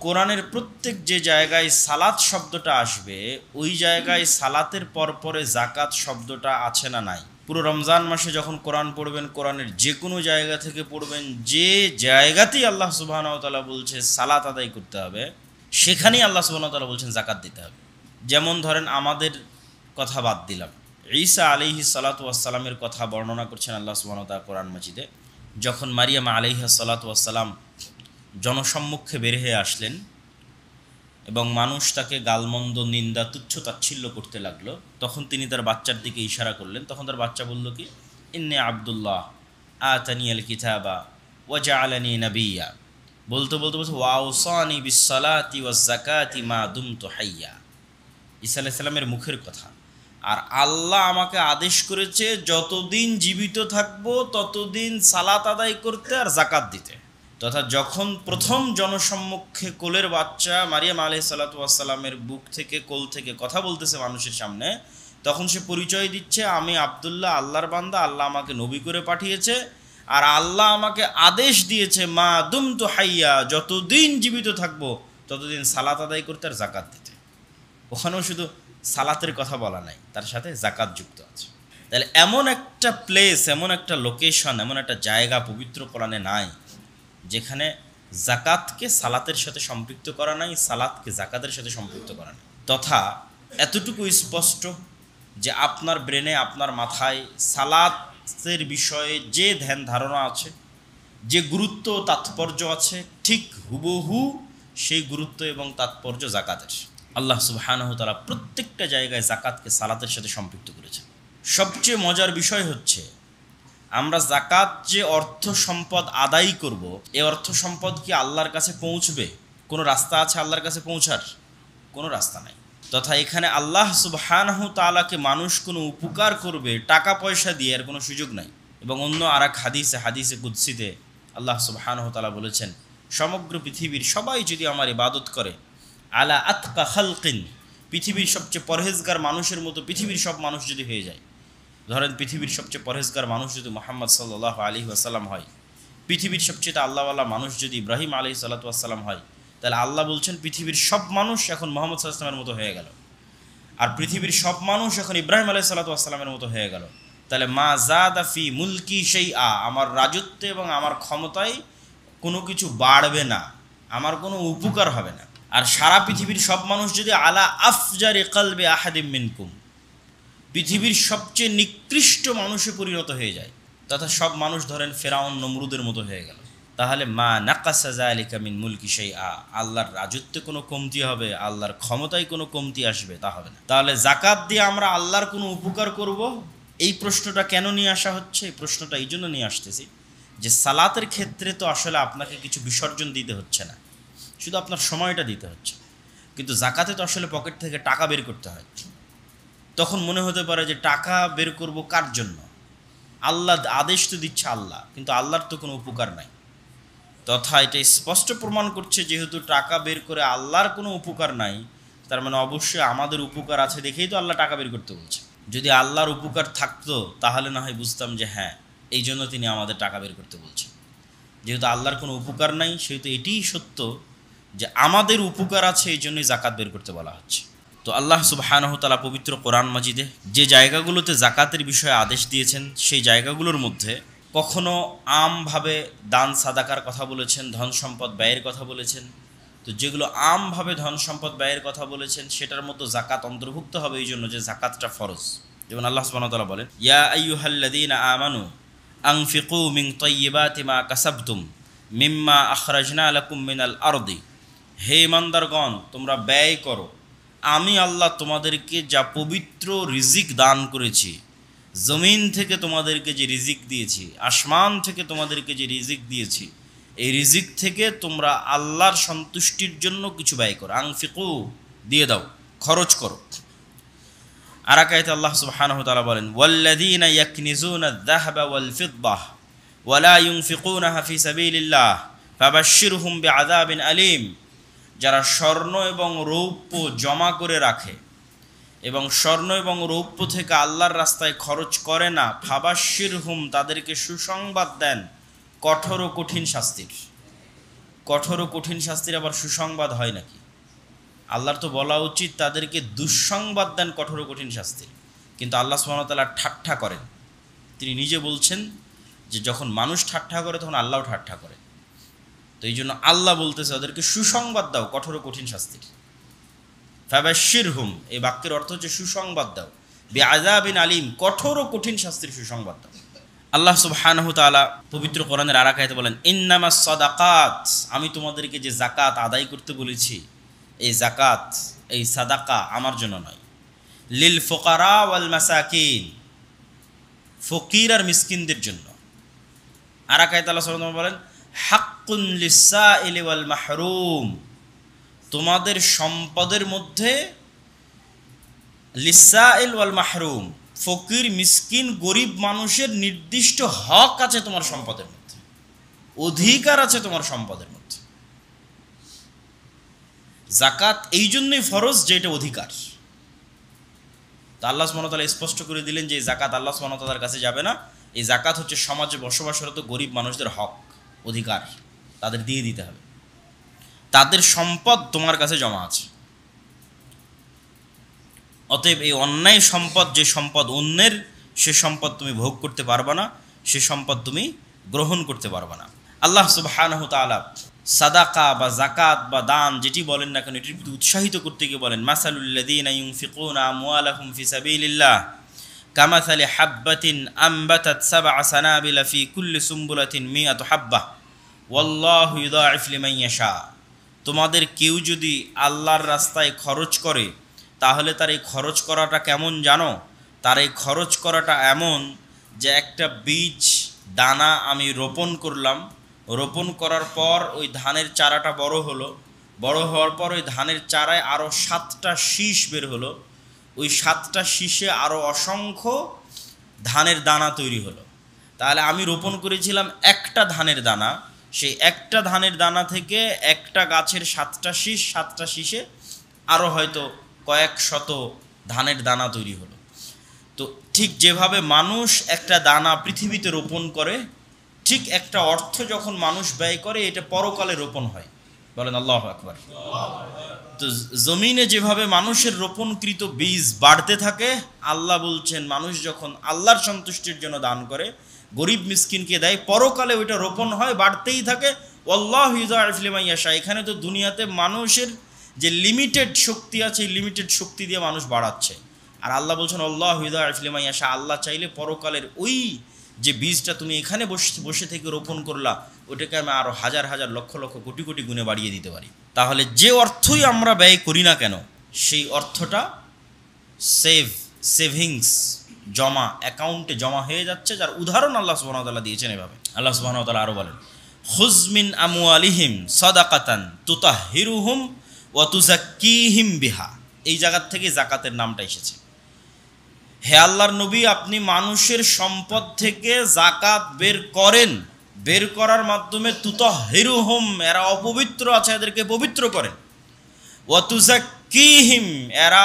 কোরআনের প্রত্যেক যে জায়গায় সালাত শব্দটা আসবে ওই জায়গায় সালাতের পরপরে জাকাত শব্দটা আছে না নাই? পুরো রমজান মাসে যখন কোরআন পড়বেন, কোরআনের যে কোনো জায়গা থেকে পড়বেন, যে জায়গাতেই আল্লাহ সুবহানাহু ওয়া তাআলা বলছে সালাত আদায় করতে হবে, সেখানেই আল্লাহ সুবহানাহু ওয়া তাআলা বলছেন জাকাত দিতে হবে। যেমন ধরেন, আমাদের কথা বাদ দিলাম, ঈসা আলাইহিস সালাতু ওয়াস সালামের কথা বর্ণনা করছেন আল্লাহ সুবহানাহু ওয়া তাআলা কোরআন মাজিদে। যখন মারিয়াম আলাইহিস সালাতু ওয়াস সালাম জনসম্মুখে বের হয়ে আসলেন এবং মানুষ তাকে গালমন্দ, নিন্দা, তুচ্ছ তাচ্ছিল্য করতে লাগলো, তখন তিনি তার বাচ্চার দিকে ইশারা করলেন। তখন তার বাচ্চা বলল কি, ইন্নী আব্দুল্লাহ আতানিয়াল কিতাবা ওয়া জাআলানি নাবিয়্যা। বলতে বলতে বলছে ওয়াউসানি বিসসালাতি ওয়াজ যাকাতি মা দুমতু হাইয়্যা। ঈসা আলাইহিস সালামের মুখের কথা। আর আল্লাহ আমাকে আদেশ করেছে যতদিন জীবিত থাকবো ততদিন সালাত আদায় করতে আর যাকাত দিতে। তথা যখন প্রথম জনসম্মুখে কোলের বাচ্চা মারিয়াম আলাইহিস সালাতু ওয়াস সালামের বুক থেকে, কোল থেকে কথা বলতেছে মানুষের সামনে, তখন সে পরিচয় দিচ্ছে, আমি আব্দুল্লাহ, আল্লাহর বান্দা, আল্লাহ আমাকে নবী করে পাঠিয়েছে, আর আল্লাহ আমাকে আদেশ দিয়েছে মা দুমতু হাইয়া, যতদিন জীবিত থাকবো ততদিন সালাত আদায় করতে আর যাকাত দিতে। ওখানেও শুধু সালাতের কথা বলা নাই, তার সাথে যাকাত যুক্ত আছে। তাহলে এমন একটা প্লেস, এমন একটা লোকেশন, এমন একটা জায়গা পবিত্র কোরআনে নাই যেখানে যাকাতকে সালাতের সাথে সম্পৃক্ত করা নাই, সালাতকে যাকাতের সাথে সম্পৃক্ত করা নাই। তথা এতটুকু স্পষ্ট যে আপনার ব্রেনে, আপনার মাথায় সালাতের বিষয়ে যে ধ্যান ধারণা আছে, যে গুরুত্ব তাৎপর্য আছে, ঠিক হুবহু সেই গুরুত্ব এবং তাৎপর্য যাকাতের। আল্লাহ সুবহানাহু ওয়া তাআলা প্রত্যেকটা জায়গায় যাকাতকে সালাতের সাথে সম্পৃক্ত করেছেন। সবচেয়ে মজার বিষয় হচ্ছে, আমরা যাকাত যে অর্থ সম্পদ আদায় করব, এই অর্থ সম্পদ কি আল্লাহর কাছে পৌঁছবে? কোনো রাস্তা আছে আল্লাহর কাছে পৌঁছার? কোনো রাস্তা নাই। তথা এখানে আল্লাহ সুবহানাহু তাআলাকে মানুষ কোনো উপকার করবে টাকা পয়সা দিয়ে, এর কোনো সুযোগ নাই। এবং অন্য আর এক হাদিসে কুদসিতে আল্লাহ সুবহানাহু তাআলা বলেছেন, সমগ্র পৃথিবীর সবাই যদি আমার ইবাদত করে, আলা আতকা খালকিন, পৃথিবীর সবচেয়ে পরহেজগার মানুষের মতো পৃথিবীর সব মানুষ যদি হয়ে যায়, ধরেন পৃথিবীর সবচেয়ে পরহেজগার মানুষ যদি মুহাম্মদ সাল্লাল্লাহু আলাইহি ওয়াসাল্লাম হয়, পৃথিবীর সবচেয়ে আল্লাহওয়ালা মানুষ যদি ইব্রাহিম আলাইহিস সালাতু ওয়াস সালাম হয়, তাহলে আল্লাহ বলছেন পৃথিবীর সব মানুষ এখন মুহাম্মদ সাল্লাল্লাহু আলাইহি ওয়াসাল্লামের মতো হয়ে গেল, আর পৃথিবীর সব মানুষ এখন ইব্রাহিম আলাইহিস সালাতু ওয়াস সালামের মতো হয়ে গেল। তাহলে মা জাদা ফি মুলকি শাইআ, আমার রাজত্বে এবং আমার ক্ষমতায় কোনো কিছু বাড়বে না, আমার কোনো উপকার হবে না। আর সারা পৃথিবীর সব মানুষ যদি আলা আফজারি কলবি আহাদিম মিনকুম, পৃথিবীর সবচেয়ে নিকৃষ্ট মানুষে পরিণত হয়ে যায়, তথা সব মানুষ ধরেন ফেরাউন, নমরুদের মতো হয়ে গেল, তাহলে মা নাকাসা যালিকা মিন মুলকি শাইআ, আল্লাহর রাজত্বে কোনো কমতি হবে, আল্লাহর ক্ষমতায় কোনো কমতি আসবে? তা হবে না। তাহলে যাকাত দিয়ে আমরা আল্লাহর কোনো উপকার করব? এই প্রশ্নটা কেন নিয়ে আসা হচ্ছে? এই প্রশ্নটা এই জন্য নিয়ে আসতেছি যে সালাতের ক্ষেত্রে তো আসলে আপনাকে কিছু বিসর্জন দিতে হচ্ছে না, শুধু আপনার সময়টা দিতে হচ্ছে। কিন্তু যাকাতে তো আসলে পকেট থেকে টাকা বের করতে হয়। তখন মনে হতে পারে যে টাকা বের করব কার জন্য? আল্লাহ আদেশ তো দিচ্ছে আল্লাহ, কিন্তু আল্লাহর তো কোনো উপকার নাই। তথা এটা স্পষ্ট প্রমাণ করছে, যেহেতু টাকা বের করে আল্লাহর কোনো উপকার নাই, তার মানে অবশ্যই আমাদের উপকার আছে দেখেই তো আল্লাহ টাকা বের করতে বলছে। যদি আল্লাহর উপকার থাকতো তাহলে না হয় বুঝতাম যে হ্যাঁ, এই জন্য তিনি আমাদের টাকা বের করতে বলছেন। যেহেতু আল্লাহর কোনো উপকার নাই, সেহেতু এটিই সত্য যে আমাদের উপকার আছে, এই জন্যই যাকাত বের করতে বলা হচ্ছে। তো আল্লাহ সুবহানাহু ওয়া তাআলা পবিত্র কোরআন মাজিদে যে জায়গাগুলোতে যাকাতের বিষয়ে আদেশ দিয়েছেন, সেই জায়গাগুলোর মধ্যে কখনো আমভাবে দান সাদাকার কথা বলেছেন, ধন সম্পদ ব্যয়ের কথা বলেছেন। তো যেগুলো আমভাবে ধন সম্পদ ব্যয়ের কথা বলেছেন, সেটার মধ্যে যাকাত অন্তর্ভুক্ত হবে, এই জন্য যে যাকাতটা ফরজ। যেমন আল্লাহ সুবহানাহু ওয়া তাআলা বলেন, ইয়া আইয়ুহাল্লাযীনা আমানু আনফিকু মিন তাইয়্যিবাতি মা কাসাবতুম মিম্মা আখরাজনা লাকুম মিনাল আরদি, হে ইমানদারগণ, তোমরা ব্যয় করো, আমি আল্লাহ তোমাদেরকে যা পবিত্র রিজিক দান করেছি, জমিন থেকে তোমাদেরকে যে রিজিক দিয়েছি, আসমান থেকে তোমাদেরকে যে রিজিক দিয়েছি, এই রিজিক থেকে তোমরা আল্লাহর সন্তুষ্টির জন্য কিছু ব্যয় করো। আনফিকু, দিয়ে দাও, খরচ করো। আর এক আয়াতে আল্লাহ সুবহানাহু ওয়া তাআলা বলেন, ওয়াল্লাযীনা ইয়াকনিজুনা আয-যাহাবা ওয়াল ফিদ্দাহ ওয়া লা ইউনফিকুনাহা ফি সাবিলিল্লাহ ফাবাশশিরহুম বিআযাবিন আলীম, যারা স্বর্ণ এবং রৌপ্য জমা করে রাখে এবং স্বর্ণ এবং রৌপ্য থেকে আল্লাহর রাস্তায় খরচ করে না, ফাবাশশিরহুম, তাদেরকে সুসংবাদ দেন কঠোর ও কঠিন শাস্তির। কঠোর ও কঠিন শাস্তির আবার সুসংবাদ হয় নাকি? আল্লাহর তো বলা উচিত তাদেরকে দুঃসংবাদ দেন কঠোর ও কঠিন শাস্তির, কিন্তু আল্লাহ সুবহানাহু ওয়া তাআলা ঠাট্টা করেন। তিনি নিজে বলছেন যে যখন মানুষ ঠাট্টা করে তখন আল্লাহও ঠাট্টা করে। তো এই জন্য আল্লাহ বলতেছে ওদেরকে সুসংবাদ দাও কঠোর ও কঠিন শাস্তির। ফাবাশশিরহুম, এই বাক্যের অর্থ হচ্ছে সুসংবাদ দাও, বিআযাবিন আলিম, কঠোর ও কঠিন শাস্তির সুসংবাদ দাও। আল্লাহ সুবহানাহু তাআলা পবিত্র কোরআনের আর এক আয়াতে বলেন, ইন্নামাস সাদাকাত, আমি তোমাদেরকে যে যাকাত আদায় করতে বলেছি, এই যাকাত, এই সাদাকা আমার জন্য নয়, লিল ফুকারা ওয়াল মাসাকিন, ফকির আর মিসকিনদের জন্য। আর এক আয়াতে আল্লাহ সুবহানাহু ওয়া তাআলা বলেন, হাক্কুন লিসাইলি ওয়াল মাহরুম, তোমাদের সম্পদের মধ্যে লিসাইল ওয়াল মাহরুম, ফকির মিসকিন গরিব মানুষের নির্দিষ্ট হক আছে তোমার সম্পদের মধ্যে, অধিকার আছে তোমার সম্পদের মধ্যে। যাকাত এই জন্যই ফরজ যে এটা অধিকার। তা আল্লাহ সুবহানাহু ওয়া তাআলা স্পষ্ট করে দিলেন যে এই যাকাত আল্লাহ সুবহানাহু ওয়া তাআলার কাছে যাবে না। এই যাকাত হচ্ছে সমাজে বসবাসরত গরিব মানুষদের হক, অধিকার, তাদের দিয়ে দিতে হবে। তাদের সম্পদ তোমার কাছে জমা আছে। অতএব এই অন্যায় সম্পদ, যে সম্পদ অন্যের, সে সম্পদ তুমি ভোগ করতে পারবে না, সে সম্পদ তুমি গ্রহণ করতে পারবে না। আল্লাহ সুবহানাহু তাআলা সাদাকা বা যাকাত বা দান যেটি বলেন না কেন, এটির প্রতি উৎসাহিত করতে গিয়ে বলেন, মাসালুল লাযীনা ইউনফিকুনা আমওয়ালাহুম ফি সাবিলিল্লাহ কামাসালি হাববাতিন আমবাতাত সাবআ সানাবিলা ফি কুল্লি সুমবুলাতিন মিআতু হাব্বাহ ওয়াল্লাহু ইউযাইফু লিমান ইয়াশা। তোমাদের কেউ যদি আল্লাহর রাস্তায় খরচ করে, তাহলে তার এই খরচ করাটা কেমন জানো? তার এই খরচ করাটা এমন যে একটা বীজ দানা আমি রোপণ করলাম, রোপণ করার পর ওই ধানের চারাটা বড় হলো, বড় হওয়ার পর ওই ধানের চারায় আরও 7টা শীষ বের হলো, ওই 7টা শীষে আরও অসংখ্য ধানের দানা তৈরি হলো। তাহলে আমি রোপণ করেছিলাম একটা ধানের দানা, সেই একটা ধানের দানা থেকে একটা গাছের 7টা শীষ, 7টা শীষে আরও হয়তো কয়েক শত ধানের দানা তৈরি হলো। তো ঠিক যেভাবে মানুষ একটা দানা পৃথিবীতে রোপণ করে, ঠিক একটা অর্থ যখন মানুষ ব্যয় করে, এটা পরকালে রোপণ হয়। বলেন আল্লাহু আকবার। তো জমিনে যেভাবে মানুষের রোপণকৃত বীজ বাড়তে থাকে, আল্লাহ বলছেন মানুষ যখন আল্লাহর সন্তুষ্টির জন্য দান করে, গরিব মিসকিনকে দেয়, পরকালে ওইটা রোপণ হয়, বাড়তেই থাকে। আল্লাহু ইউযাইফু লিমান ইয়াশা। এখানে তো দুনিয়াতে মানুষের যে লিমিটেড শক্তি আছে, এই লিমিটেড শক্তি দিয়ে মানুষ বাড়াচ্ছে, আর আল্লাহ বলছেন আল্লাহু ইউযাইফু লিমান ইয়াশা, আল্লাহ চাইলে পরকালের ওই যে বীজটা তুমি এখানে বসে থেকে রোপণ করলা, ওটাকে আমি আরও হাজার হাজার লক্ষ লক্ষ কোটি কোটি গুণে বাড়িয়ে দিতে পারি। তাহলে যে অর্থই আমরা ব্যয় করি না কেন, সেই অর্থটা সেভিংস, জমা, অ্যাকাউন্টে জমা হয়ে যাচ্ছে, যার উদাহরণ আল্লাহ সুবহানাহু ওয়া তাআলা দিয়েছেন এভাবে। আল্লাহ সুবহানাহু ওয়া তাআলা আরও বলেন, খুয মিন আমওয়ালিহিম সাদাকাতান তুতাহহিরুহুম ওয়া তুযাক্কিহিম বিহা। এই জায়গার থেকে যাকাতের নামটা এসেছে। হে আল্লাহর নবী, আপনি মানুষের সম্পদ থেকে যাকাত বের করেন, বের করার মাধ্যমে তুতাহহিরুহুম, এরা অপবিত্র আছে, এদেরকে পবিত্র করেন, ওয়া তুযাক্কিহিম, এরা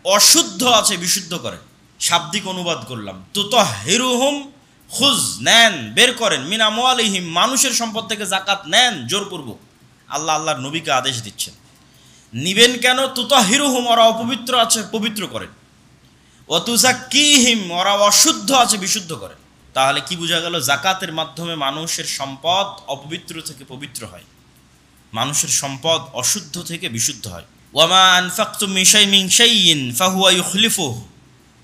অশুদ্ধ আছে, বিশুদ্ধ করেন। শাব্দিক অনুবাদ করলাম, তুতাহহিরুহুম, খুয, নেন, বের করেন, মিন আমওয়ালিহিম, মানুষের সম্পদ থেকে যাকাত নেন জোরপূর্বক। আল্লাহ আল্লাহর নবীকে আদেশ দিচ্ছেন। নিবেন কেন? তুতাহহিরুহুম, ওরা অপবিত্র আছে, পবিত্র করেন, ওয়া তুযাক্কিহিম, ওরা অশুদ্ধ আছে, বিশুদ্ধ করেন। তাহলে কি বোঝা গেল? যাকাতের মাধ্যমে মানুষের সম্পদ অপবিত্র থেকে পবিত্র হয়, মানুষের সম্পদ অশুদ্ধ থেকে বিশুদ্ধ হয়। ওয়ামা আনফাকতুম মিন শাইইন ফাহুয়া ইউখলিফুহু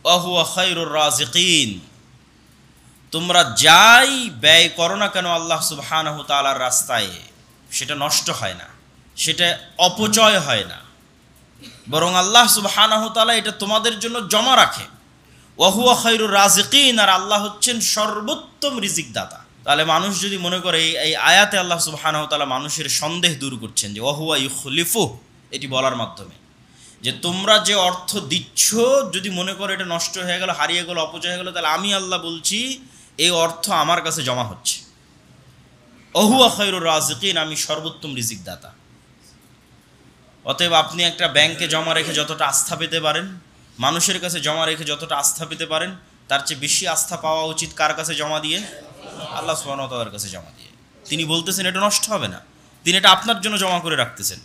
ওয়া হুয়া খায়রুর রাযিকিন। তোমরা যাই ব্যয় করো না কেন আল্লাহ সুবহানাহু তাআলার রাস্তায়, সেটা নষ্ট হয় না, সেটা অপচয় হয় না, বরং আল্লাহ সুবহানাহু তাআলা এটা তোমাদের জন্য জমা রাখে। ওয়া হুয়া খায়রুর রাযিকিন, আর আল্লাহ হচ্ছেন সর্বোত্তম রিজিক দাতা। তাহলে মানুষ যদি মনে করে এই আয়াতে আল্লাহ সুবহানাহু তাআলা মানুষের সন্দেহ দূর করছেন, যে ওয়া হুয়া ইউখলিফুহু, এটি বলার মাধ্যমে যে তোমরা যে অর্থ দিচ্ছ, যদি মনে করো এটা নষ্ট হয়ে গেল, হারিয়ে গেল, অপচয় হয়ে গেল, তাহলে আমি আল্লাহ বলছি এই অর্থ আমার কাছে জমা হচ্ছে। ওয়া হুয়া খায়রুর রাযিকিন, আমি সর্বোত্তম রিজিক দাতা। অতএব আপনি একটা ব্যাংকে জমা রেখে যতটা আস্থা পেতে পারেন, মানুষের কাছে জমা রেখে যতটা আস্থা পেতে পারেন, তার চেয়ে বেশি আস্থা পাওয়া উচিত কার কাছে জমা দিয়ে? আল্লাহ সুবহানাহু ওয়া তাআলার কাছে জমা দিয়ে। তিনি বলতেছেন এটা নষ্ট হবে না, তিনি এটা আপনার জন্য জমা করে রাখতেছেন।